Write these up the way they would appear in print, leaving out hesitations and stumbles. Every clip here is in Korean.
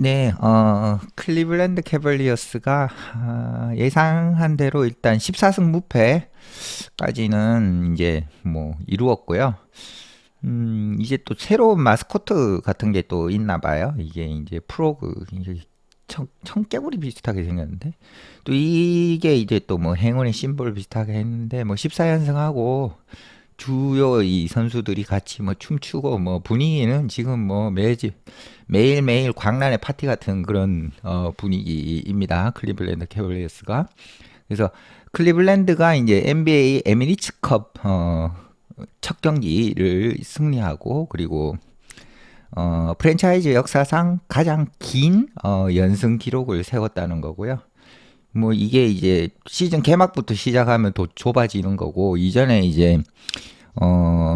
네, 클리블랜드 캐벌리어스가 예상한 대로 일단 14승 무패까지는 이제 뭐 이루었고요. 이제 또 새로운 마스코트 같은 게 또 있나 봐요. 이게 이제 프로그, 이제 청개구리 비슷하게 생겼는데, 또 이게 이제 또 뭐 행운의 심볼 비슷하게 했는데, 뭐 14연승하고 주요 이 선수들이 같이 뭐 춤추고 뭐 분위기는 지금 뭐 매일매일 광란의 파티 같은 그런 분위기입니다. 클리블랜드 캐벌리어스가. 그래서 클리블랜드가 이제 NBA 에미리츠컵 첫 경기를 승리하고, 그리고 프랜차이즈 역사상 가장 긴 연승 기록을 세웠다는 거고요. 뭐 이게 이제 시즌 개막부터 시작하면 더 좁아지는 거고, 이전에 이제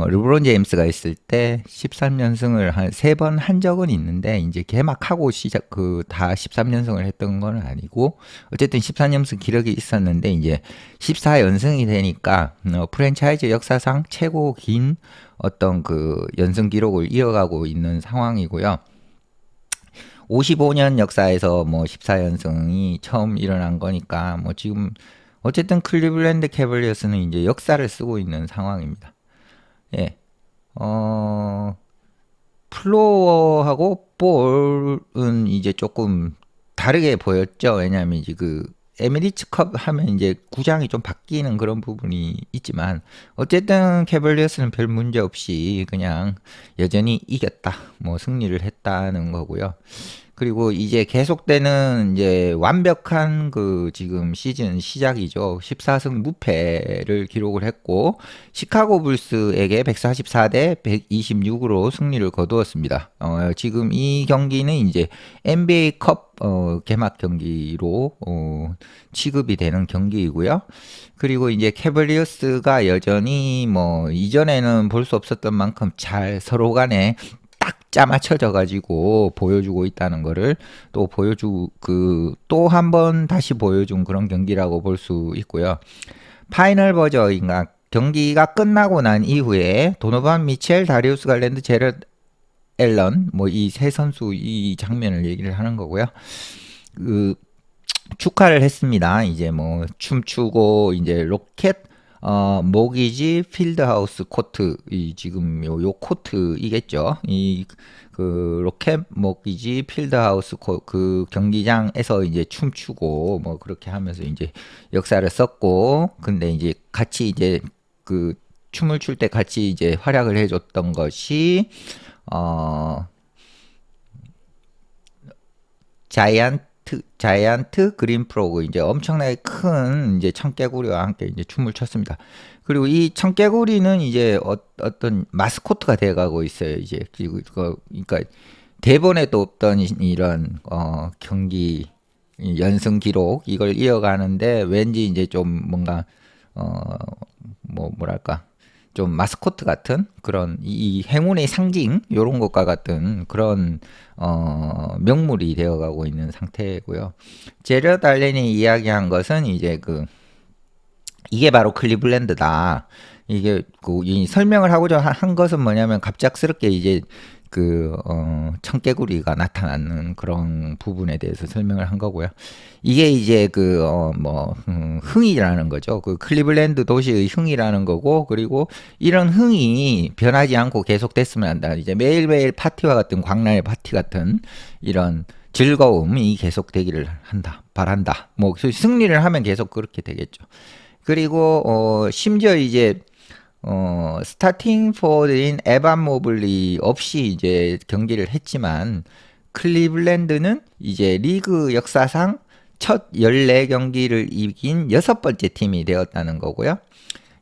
르브론 제임스가 있을 때 13연승을 한 3번 한 적은 있는데, 이제 개막하고 다 13연승을 했던 건 아니고, 어쨌든 13연승 기록이 있었는데, 이제 14연승이 되니까, 프랜차이즈 역사상 최고 긴 어떤 그 연승 기록을 이어가고 있는 상황이고요. 55년 역사에서 뭐 14연승이 처음 일어난 거니까, 뭐 지금, 어쨌든 클리블랜드 캐벌리어스는 이제 역사를 쓰고 있는 상황입니다. 예. 어, 플로어하고 볼은 이제 조금 다르게 보였죠. 왜냐하면 이제 그 에미리츠컵 하면 이제 구장이 좀 바뀌는 그런 부분이 있지만, 어쨌든 캐벌리어스는 별 문제 없이 그냥 여전히 이겼다, 뭐 승리를 했다는 거고요. 그리고 이제 계속되는 이제 완벽한 그 지금 시즌 시작이죠. 14승 무패를 기록을 했고, 시카고 불스에게 144대 126으로 승리를 거두었습니다. 지금 이 경기는 이제 NBA 컵 개막 경기로 취급이 되는 경기이고요. 그리고 이제 캐벌리어스가 여전히 뭐 이전에는 볼 수 없었던 만큼 잘 서로 간에 짜맞춰져 가지고 보여주고 있다는 거를 또 한 번 다시 보여준 그런 경기라고 볼 수 있고요. 파이널 버저인가 경기가 끝나고 난 이후에 도노반 미첼, 다리우스 갈랜드, 제럿 앨런, 뭐 이 세 선수 이 장면을 얘기를 하는 거고요. 그 축하를 했습니다. 이제 뭐 춤추고 이제 로켓 모기지 필드하우스 코트, 이 지금 요 코트이겠죠. 이 그 로켓 모기지 필드하우스 그 경기장에서 이제 춤추고 뭐 그렇게 하면서 이제 역사를 썼고, 근데 이제 같이 이제 그 춤을 출 때 같이 이제 활약을 해줬던 것이 어 자이언트 그린 프로그, 이제 엄청나게 큰 이제 청개구리와 함께 이제 춤을 췄습니다. 그리고 이 청개구리는 이제 떤 마스코트가 돼가고 있어요. 이제 그러니까 대본에도 없던 이런 경기 연승 기록 이걸 이어가는데, 왠지 이제 좀 뭔가 뭐 뭐랄까 좀 마스코트 같은 그런 이 행운의 상징 요런 것과 같은 그런 명물이 되어가고 있는 상태고요. 제럿 알렌이 이야기한 것은 이제 이게 바로 클리블랜드다. 이게 이 설명을 하고자 한 것은 뭐냐면, 갑작스럽게 이제 청개구리가 나타나는 그런 부분에 대해서 설명을 한 거고요. 이게 이제 흥이라는 거죠. 그 클리블랜드 도시의 흥이라는 거고, 그리고 이런 흥이 변하지 않고 계속됐으면 한다. 이제 매일매일 파티와 같은 광란의 파티 같은 이런 즐거움이 계속되기를 바란다. 뭐 승리를 하면 계속 그렇게 되겠죠. 그리고 심지어 이제 스타팅 포워드인 에반 모블리 없이 이제 경기를 했지만, 클리블랜드는 이제 리그 역사상 첫 14경기를 이긴 6번째 팀이 되었다는 거고요.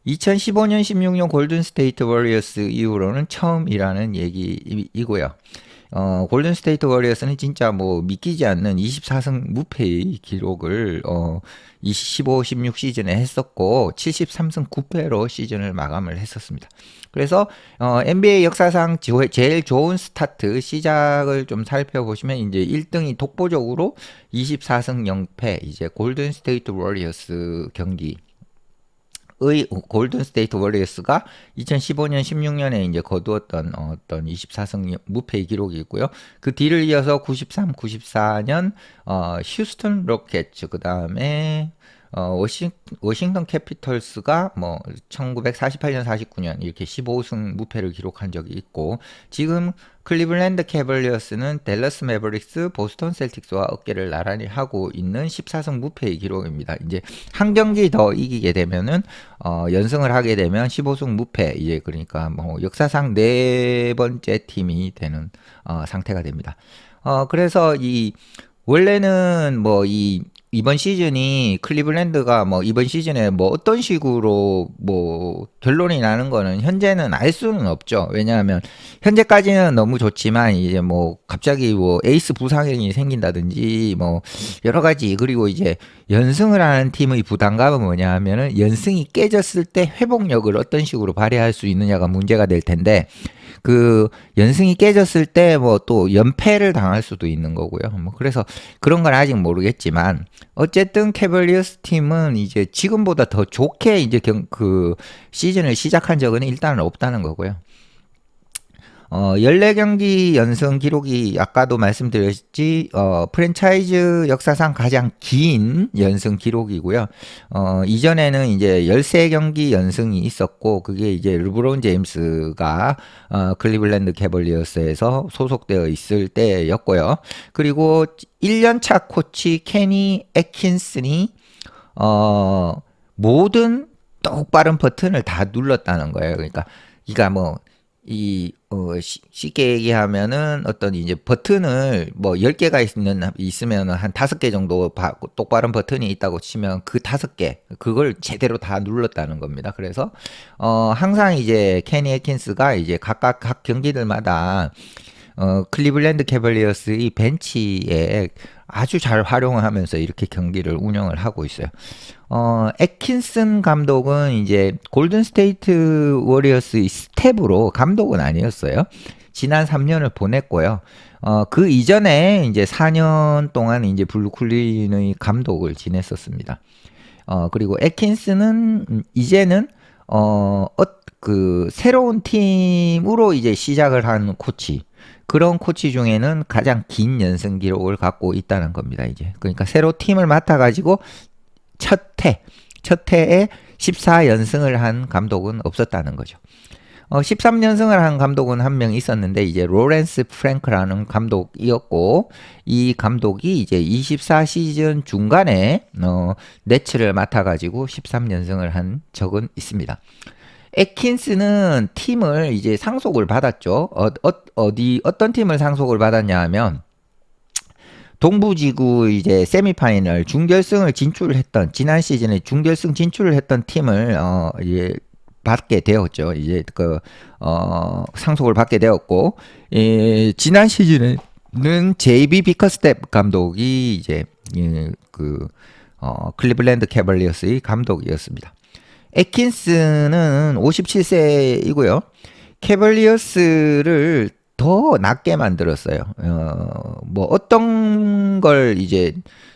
2015년 16년 골든 스테이트 워리어스 이후로는 처음이라는 얘기이고요. 골든 스테이트 워리어스는 진짜 뭐 믿기지 않는 24승 무패의 기록을 15, 16 시즌에 했었고, 73승 9패로 시즌을 마감을 했었습니다. 그래서 NBA 역사상 제일 좋은 스타트 시작을 좀 살펴보시면, 이제 1등이 독보적으로 24승 0패 이제 골든 스테이트 워리어스 경기 골든 스테이트 워리어스가 2015년, 16년에 이제 거두었던 어떤 24승 무패 기록이 있고요. 그 뒤를 이어서 93, 94년 휴스턴 로켓츠, 그 다음에 워싱턴 캐피털스가 뭐 1948년, 49년 이렇게 15승 무패를 기록한 적이 있고, 지금 클리블랜드 캐벌리어스는 댈러스 매버릭스, 보스턴 셀틱스와 어깨를 나란히 하고 있는 14승 무패의 기록입니다. 이제 한 경기 더 이기게 되면은 연승을 하게 되면 15승 무패, 이제 그러니까 뭐 역사상 네 번째 팀이 되는 상태가 됩니다. 그래서 이 원래는 뭐 이번 시즌이 클리블랜드가 뭐 이번 시즌에 뭐 어떤 식으로 뭐 결론이 나는 거는 현재는 알 수는 없죠. 왜냐하면 현재까지는 너무 좋지만 이제 뭐 갑자기 뭐 에이스 부상이 생긴다든지 뭐 여러 가지, 그리고 이제 연승을 하는 팀의 부담감은 뭐냐 하면은 연승이 깨졌을 때 회복력을 어떤 식으로 발휘할 수 있느냐가 문제가 될 텐데, 그 연승이 깨졌을 때 뭐 또 연패를 당할 수도 있는 거고요. 뭐 그래서 그런 건 아직 모르겠지만, 어쨌든 캐벌리어스 팀은 이제 지금보다 더 좋게 이제 그 시즌을 시작한 적은 일단은 없다는 거고요. 14경기 연승 기록이 아까도 말씀드렸지, 프랜차이즈 역사상 가장 긴 연승 기록이고요. 이전에는 이제 13경기 연승이 있었고, 그게 이제 르브론 제임스가 클리블랜드 캐벌리어스에서 소속되어 있을 때였고요. 그리고 1년차 코치 케니 애킨슨이 모든 똑바른 버튼을 다 눌렀다는 거예요. 그러니까 뭐 쉽게 얘기하면은 어떤 이제 버튼을 뭐 10개가 있으면 한 5개 정도 똑바른 버튼이 있다고 치면 그 5개, 그걸 제대로 다 눌렀다는 겁니다. 그래서 항상 이제 케니 애킨스가 이제 각각 각 경기들마다 클리블랜드 캐벌리어스의 벤치에 아주 잘 활용을 하면서 이렇게 경기를 운영을 하고 있어요. 애킨슨 감독은 이제 골든 스테이트 워리어스의 스텝으로, 감독은 아니었어요. 지난 3년을 보냈고요. 그 이전에 이제 4년 동안 이제 블루클린의 감독을 지냈었습니다. 그리고 애킨슨은 이제는 그 새로운 팀으로 이제 시작을 한 코치, 그런 코치 중에는 가장 긴 연승 기록을 갖고 있다는 겁니다. 이제 그러니까 새로 팀을 맡아가지고 첫 해에 14연승을 한 감독은 없었다는 거죠. 13연승을 한 감독은 한 명 있었는데, 이제 로렌스 프랭크라는 감독이었고, 이 감독이 이제 24시즌 중간에 네츠를 맡아가지고 13연승을 한 적은 있습니다. 애킨스는 팀을 이제 상속을 받았죠. 어떤 팀을 상속을 받았냐 하면, 동부지구 이제 세미파이널 준결승을 진출했던, 지난 시즌에 준결승 진출을 했던 팀을 이제 받게 되었죠. 이제 상속을 받게 되었고, 지난 시즌에는 JB 비커스텝 감독이 이제 클리블랜드 캐벌리어스의 감독이었습니다. 애킨스는 57세이고요. 캐벌리어스를 더 낮게 만들었어요. 뭐 어떤 걸 이제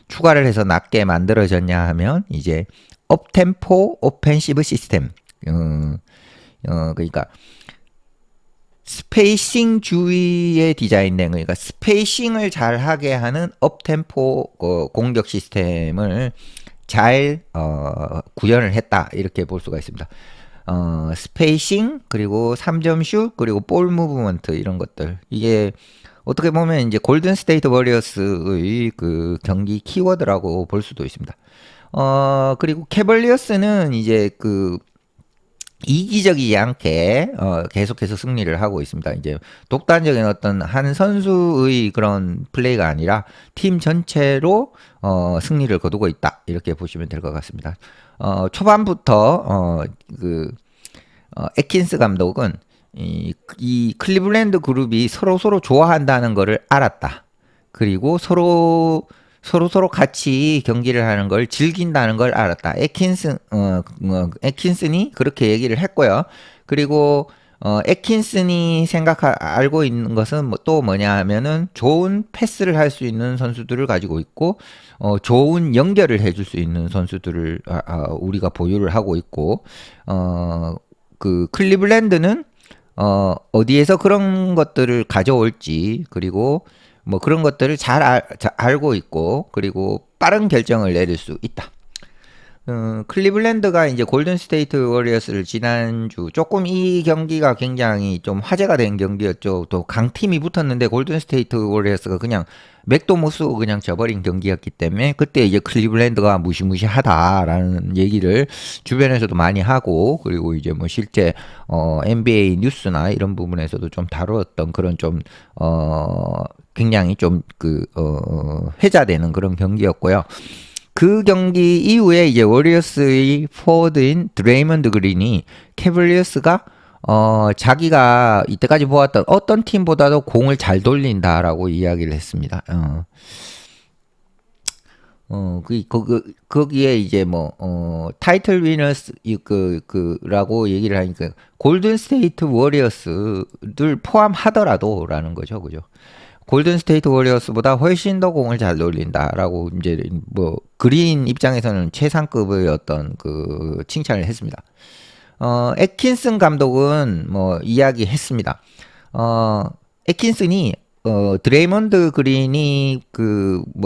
추가를 해서 낮게 만들어졌냐 하면, 이제 업템포 오펜시브 시스템, 그러니까 스페이싱 주의의 디자인된, 그러니까 스페이싱을 잘 하게 하는 업템포 공격 시스템을 잘 구현을 했다, 이렇게 볼 수가 있습니다. 스페이싱, 그리고 3점 슛, 그리고 볼 무브먼트, 이런 것들, 이게 어떻게 보면 이제 골든 스테이트 워리어스의 그 경기 키워드라고 볼 수도 있습니다. 그리고 캐벌리어스는 이제 이기적이지 않게 계속해서 승리를 하고 있습니다. 이제 독단적인 어떤 한 선수의 그런 플레이가 아니라 팀 전체로 승리를 거두고 있다, 이렇게 보시면 될 것 같습니다. 초반부터 애킨스 감독은 이 클리블랜드 그룹이 서로 좋아한다는 것을 알았다. 그리고 서로 같이 경기를 하는 걸 즐긴다는 걸 알았다. 애킨슨이 그렇게 얘기를 했고요. 그리고 애킨슨이 알고 있는 것은 또 뭐냐 하면은 좋은 패스를 할 수 있는 선수들을 가지고 있고, 좋은 연결을 해줄 수 있는 선수들을 우리가 보유를 하고 있고, 그 클리블랜드는 어디에서 그런 것들을 가져올지, 그리고 뭐 그런 것들을 잘 알고 있고, 그리고 빠른 결정을 내릴 수 있다. 클리블랜드가 이제 골든 스테이트 워리어스를 지난주 조금 이 경기가 굉장히 좀 화제가 된 경기였죠. 또 강팀이 붙었는데 골든 스테이트 워리어스가 그냥 맥도 못 쓰고 그냥 져버린 경기였기 때문에 그때 이제 클리블랜드가 무시무시하다라는 얘기를 주변에서도 많이 하고, 그리고 이제 뭐 실제 NBA 뉴스나 이런 부분에서도 좀 다뤘던 그런 좀 굉장히 좀 회자되는 그런 경기였고요. 그 경기 이후에 이제 워리어스의 포워드인 드레이먼드 그린이 캐벌리어스가 자기가 이때까지 보았던 어떤 팀보다도 공을 잘 돌린다라고 이야기를 했습니다. 거기에 이제 타이틀 위너스, 라고 얘기를 하니까, 골든 스테이트 워리어스를 포함하더라도, 라는 거죠. 그죠? 골든 스테이트 워리어스보다 훨씬 더 공을 잘 돌린다라고 이제 그린 입장에서는 최상급의 어떤 칭찬을 했습니다. 애킨슨 감독은 이야기했습니다. 애킨슨이 드레이먼드 그린이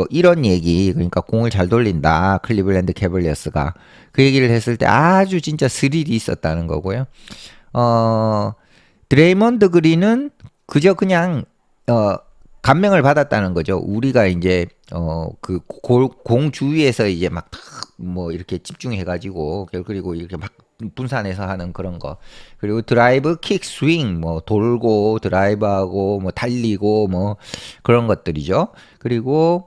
이런 얘기, 그러니까 공을 잘 돌린다, 클리블랜드 캐벌리어스가 그 얘기를 했을 때 아주 진짜 스릴이 있었다는 거고요. 드레이먼드 그린은 그저 그냥 감명을 받았다는 거죠. 우리가 이제 공 주위에서 이제 막 이렇게 집중해가지고, 그리고 이렇게 막 분산해서 하는 그런 거, 그리고 드라이브, 킥, 스윙, 돌고 드라이브하고 달리고 그런 것들이죠. 그리고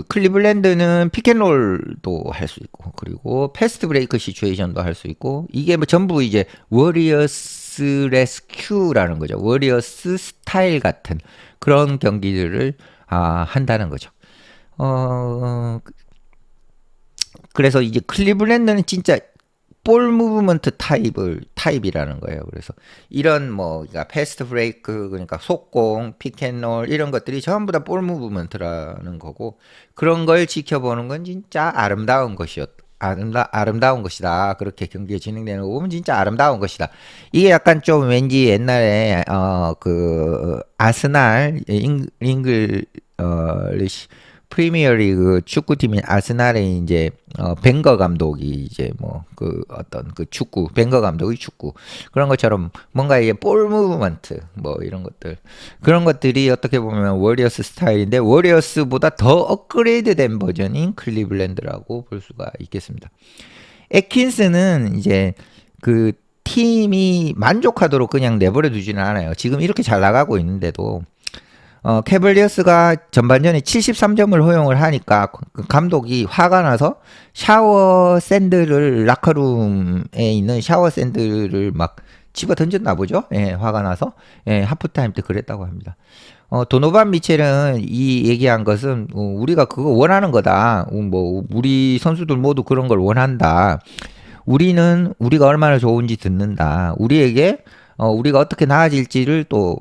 클리블랜드는 피켓롤도 할 수 있고, 그리고 패스트 브레이크 시츄에이션도 할 수 있고, 이게 전부 이제 워리어스 레스큐라는 거죠. 워리어스 스타일 같은 그런 경기들을 한다는 거죠. 그래서 이제 클리블랜드는 진짜 볼 무브먼트 타입이라는 거예요. 그래서 이런 그러니까 패스트 브레이크, 그러니까 속공, 피켓롤 이런 것들이 전부 다 볼 무브먼트라는 거고, 그런 걸 지켜보는 건 진짜 아름다운 것이다. 그렇게 경기가 진행되는 거 보면 진짜 아름다운 것이다. 이게 약간 좀 왠지 옛날에 아스날 잉글리시 프리미어리그 축구팀인 아스날의 이제 벵거 감독이 이제 어떤 축구, 벵거 감독의 축구, 그런 것처럼 뭔가 이게 볼 무브먼트 이런 것들, 그런 것들이 어떻게 보면 워리어스 스타일인데, 워리어스보다 더 업그레이드된 버전인 클리블랜드라고 볼 수가 있겠습니다. 애킨스는 이제 팀이 만족하도록 그냥 내버려 두지는 않아요. 지금 이렇게 잘 나가고 있는데도 캐벌리어스가 전반전에 73점을 허용을 하니까 감독이 화가 나서 샤워 샌드를, 라커룸에 있는 샤워 샌드를 막 집어 던졌나 보죠. 예, 화가 나서. 예, 하프타임 때 그랬다고 합니다. 도노반 미첼은 이 얘기한 것은 우리가 그거 원하는 거다. 우리 선수들 모두 그런 걸 원한다. 우리가 얼마나 좋은지 듣는다. 우리에게 우리가 어떻게 나아질지를 또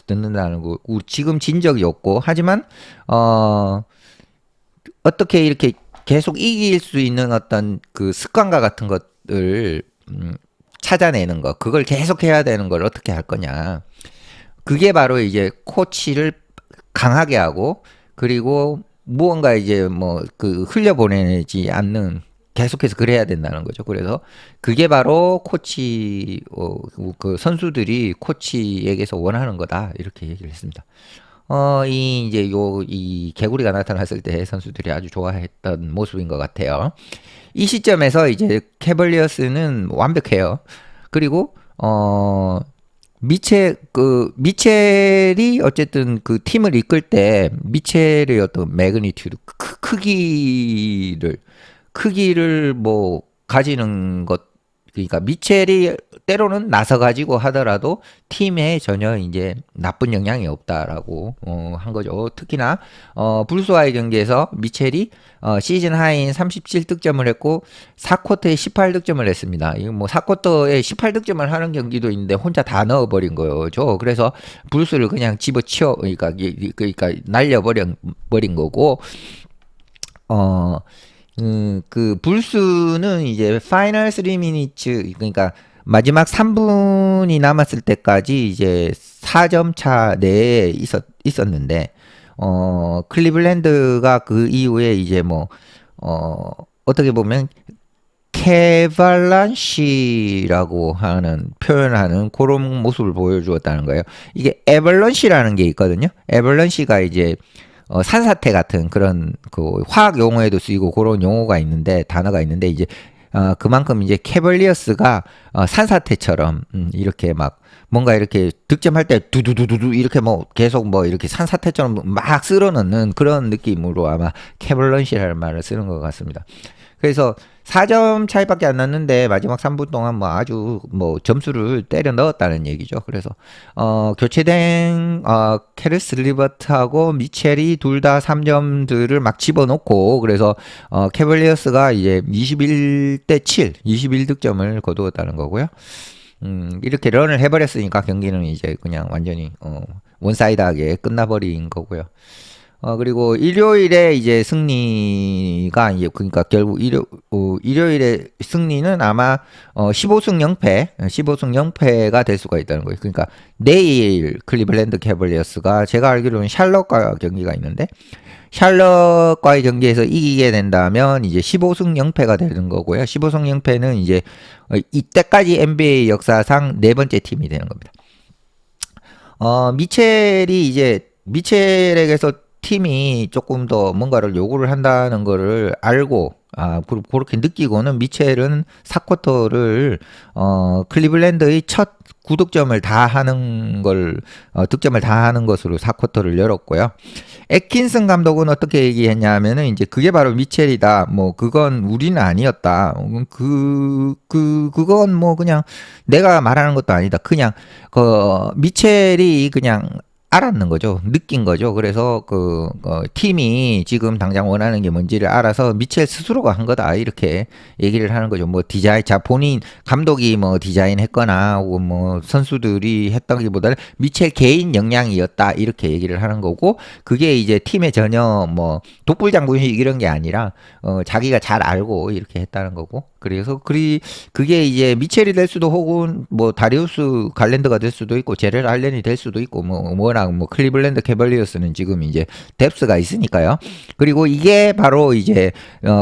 듣는다는 거. 지금 진 적이 없고, 하지만 어떻게 이렇게 계속 이길 수 있는 어떤 습관과 같은 것을 찾아내는 거, 그걸 계속 해야 되는 걸 어떻게 할 거냐. 그게 바로 이제 코치를 강하게 하고, 그리고 무언가 이제 흘려보내지 않는, 계속해서 그래야 된다는 거죠. 그래서 그게 바로 선수들이 코치에게서 원하는 거다, 이렇게 얘기를 했습니다. 이 개구리가 나타났을 때 선수들이 아주 좋아했던 모습인 것 같아요. 이 시점에서 이제 캐벌리어스는 완벽해요. 그리고 미첼이 어쨌든 팀을 이끌 때 미첼의 어떤 매그니튜드, 크기를 가지는 것, 그러니까 미첼이 때로는 나서 가지고 하더라도 팀에 전혀 이제 나쁜 영향이 없다라고 한 거죠. 특히나 불스와의 경기에서 미첼이 시즌 하이인 37득점을 했고 4쿼터에 18득점을 했습니다. 이거 뭐 4쿼터에 18득점을 하는 경기도 있는데 혼자 다 넣어버린 거죠. 그래서 불스를 그냥 집어치워 그러니까 날려버린 거고 어. 그 불스는 이제 파이널 3미니츠 그러니까 마지막 3분이 남았을 때까지 이제 4점 차 내에 있었는데 클리블랜드가 그 이후에 이제 뭐 어떻게 보면 캐발란시라고 하는 표현하는 그런 모습을 보여주었다는 거예요. 이게 에벌런시라는 게 있거든요. 에벌런시가 이제 산사태 같은 그런 그 화학 용어에도 쓰이고 그런 용어가 있는데 단어가 있는데 이제 그만큼 이제 캐벌리어스가 산사태처럼 이렇게 막 뭔가 이렇게 득점할 때 두두두두두 이렇게 뭐 계속 뭐 이렇게 산사태처럼 막 쓸어넣는 그런 느낌으로 아마 캐벌런시라는 말을 쓰는 것 같습니다. 그래서 4점 차이밖에 안 났는데 마지막 3분 동안 뭐 아주 뭐 점수를 때려 넣었다는 얘기죠. 그래서 교체된 캐리스 리버트하고 미첼이 둘 다 3점들을 막 집어넣고 그래서 캐벌리어스가 이제 21대 7, 21득점을 거두었다는 거고요. 이렇게 런을 해버렸으니까 경기는 이제 그냥 완전히 원사이드하게 끝나버린 거고요. 그리고 일요일에 이제 승리가 이제 그러니까 결국 일요일에 승리는 아마 15승 0패, 15승 0패가 될 수가 있다는 거예요. 그러니까 내일 클리블랜드 캐벌리어스가 제가 알기로는 샬럿과 경기가 있는데 샬럿과의 경기에서 이기게 된다면 이제 15승 0패가 되는 거고요. 15승 0패는 이제 이때까지 NBA 역사상 네 번째 팀이 되는 겁니다. 미첼에게서 팀이 조금 더 뭔가를 요구를 한다는 거를 알고 그렇게 느끼고는 미첼은 4쿼터를 클리블랜드의 첫 9득점을 다 하는 걸 득점을 다 하는 것으로 4쿼터를 열었고요. 애킨슨 감독은 어떻게 얘기했냐면은 이제 그게 바로 미첼이다. 뭐 그건 우리는 아니었다. 그건 뭐 그냥 내가 말하는 것도 아니다. 그냥 미첼이 그냥 알았는 거죠. 느낀 거죠. 그래서 팀이 지금 당장 원하는 게 뭔지를 알아서 미첼 스스로가 한 거다. 이렇게 얘기를 하는 거죠. 뭐 본인 감독이 뭐 디자인했거나 혹은 뭐 선수들이 했다기보다는 미첼 개인 역량이었다. 이렇게 얘기를 하는 거고 그게 이제 팀에 전혀 뭐 독불장군식 이런 게 아니라 자기가 잘 알고 이렇게 했다는 거고. 그래서 그게 이제 미첼이 될 수도 혹은 뭐 다리우스 갈랜드가 될 수도 있고 제렐 알렌이 될 수도 있고 워낙 뭐 클리블랜드 캐벌리어스는 지금 이제 뎁스가 있으니까요. 그리고 이게 바로 이제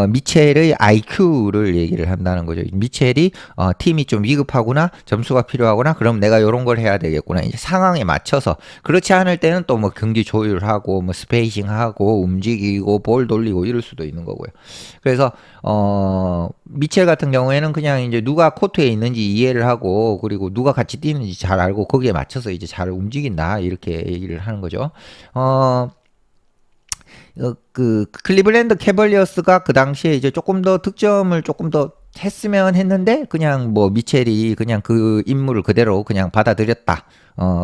미첼의 IQ를 얘기를 한다는 거죠. 미첼이 팀이 좀 위급하구나, 점수가 필요하구나, 그럼 내가 이런 걸 해야 되겠구나. 이제 상황에 맞춰서 그렇지 않을 때는 또 뭐 경기 조율하고 뭐 스페이싱하고 움직이고 볼 돌리고 이럴 수도 있는 거고요. 그래서 미첼 같은 경우에는 그냥 이제 누가 코트에 있는지 이해를 하고 그리고 누가 같이 뛰는지 잘 알고 거기에 맞춰서 이제 잘 움직인다 이렇게 얘기를 하는 거죠. 그 클리블랜드 캐벌리어스가 그 당시에 이제 조금 더 득점을 조금 더 했으면 했는데 그냥 뭐 미첼이 그냥 그 임무를 그대로 그냥 받아들였다.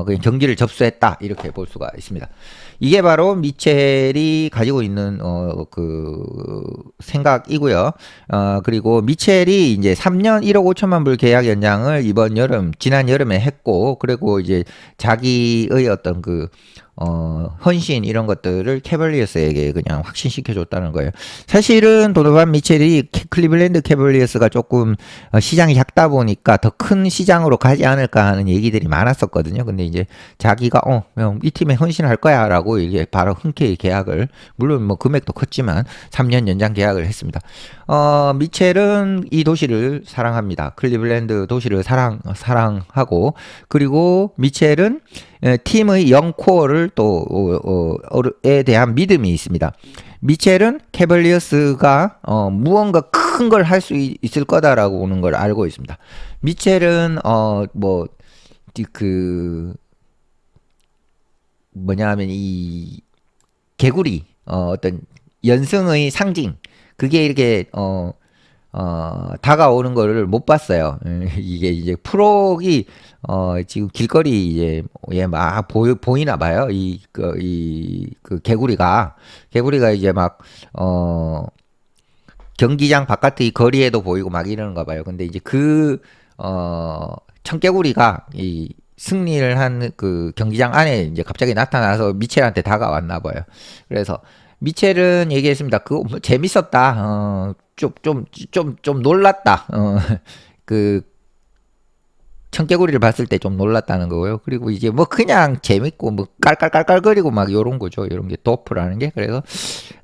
그냥 경기를 접수했다. 이렇게 볼 수가 있습니다. 이게 바로 미첼이 가지고 있는 그 생각이고요. 그리고 미첼이 이제 3년 1억 5천만 불 계약 연장을 지난 여름에 했고 그리고 이제 자기의 어떤 헌신 이런 것들을 캐벌리어스에게 그냥 확신시켜 줬다는 거예요. 사실은 도노반 미첼이 클리블랜드 캐벌리어스가 조금 시장이 작다 보니까 더 큰 시장으로 가지 않을까 하는 얘기들이 많았었거든요. 근데 이제 자기가 이 팀에 헌신할 거야라고 이게 바로 흔쾌히 계약을 물론 뭐 금액도 컸지만 3년 연장 계약을 했습니다. 미첼은 이 도시를 사랑합니다. 클리블랜드 도시를 사랑하고 그리고 미첼은 팀의 영코어를 에 대한 믿음이 있습니다. 미첼은 캐벌리어스가 무언가 큰 걸 할 수 있을 거다라고 오는 걸 알고 있습니다. 미첼은 뭐냐 하면 이 개구리 어떤 연승의 상징 그게 이렇게 다가오는 거를 못 봤어요. 이게 이제 프록이 지금 길거리 이제 막 보이나 봐요. 그 개구리가 이제 막 경기장 바깥의 이 거리에도 보이고 막 이러는가 봐요. 근데 이제 청개구리가 이 승리를 한 그 경기장 안에 이제 갑자기 나타나서 미첼한테 다가왔나 봐요. 그래서 미첼은 얘기했습니다. 그거 뭐 재밌었다. 좀 놀랐다. 그 청개구리를 봤을 때 좀 놀랐다는 거고요. 그리고 이제 뭐 그냥 재밌고 뭐 깔깔깔깔거리고 막 요런 거죠. 요런 게 도프라는 게. 그래서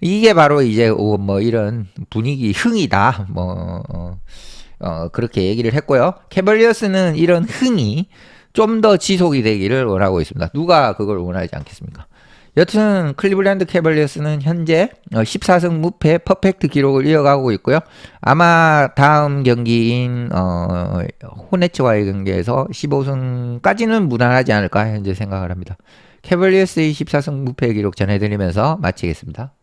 이게 바로 이제 뭐 이런 분위기 흥이다. 그렇게 얘기를 했고요. 캐벌리어스는 이런 흥이 좀 더 지속이 되기를 원하고 있습니다. 누가 그걸 원하지 않겠습니까? 여튼 클리블랜드 캐벌리어스는 현재 14승 무패 퍼펙트 기록을 이어가고 있고요. 아마 다음 경기인 호네츠와의 경기에서 15승까지는 무난하지 않을까 현재 생각을 합니다. 캐벌리어스의 14승 무패 기록 전해드리면서 마치겠습니다.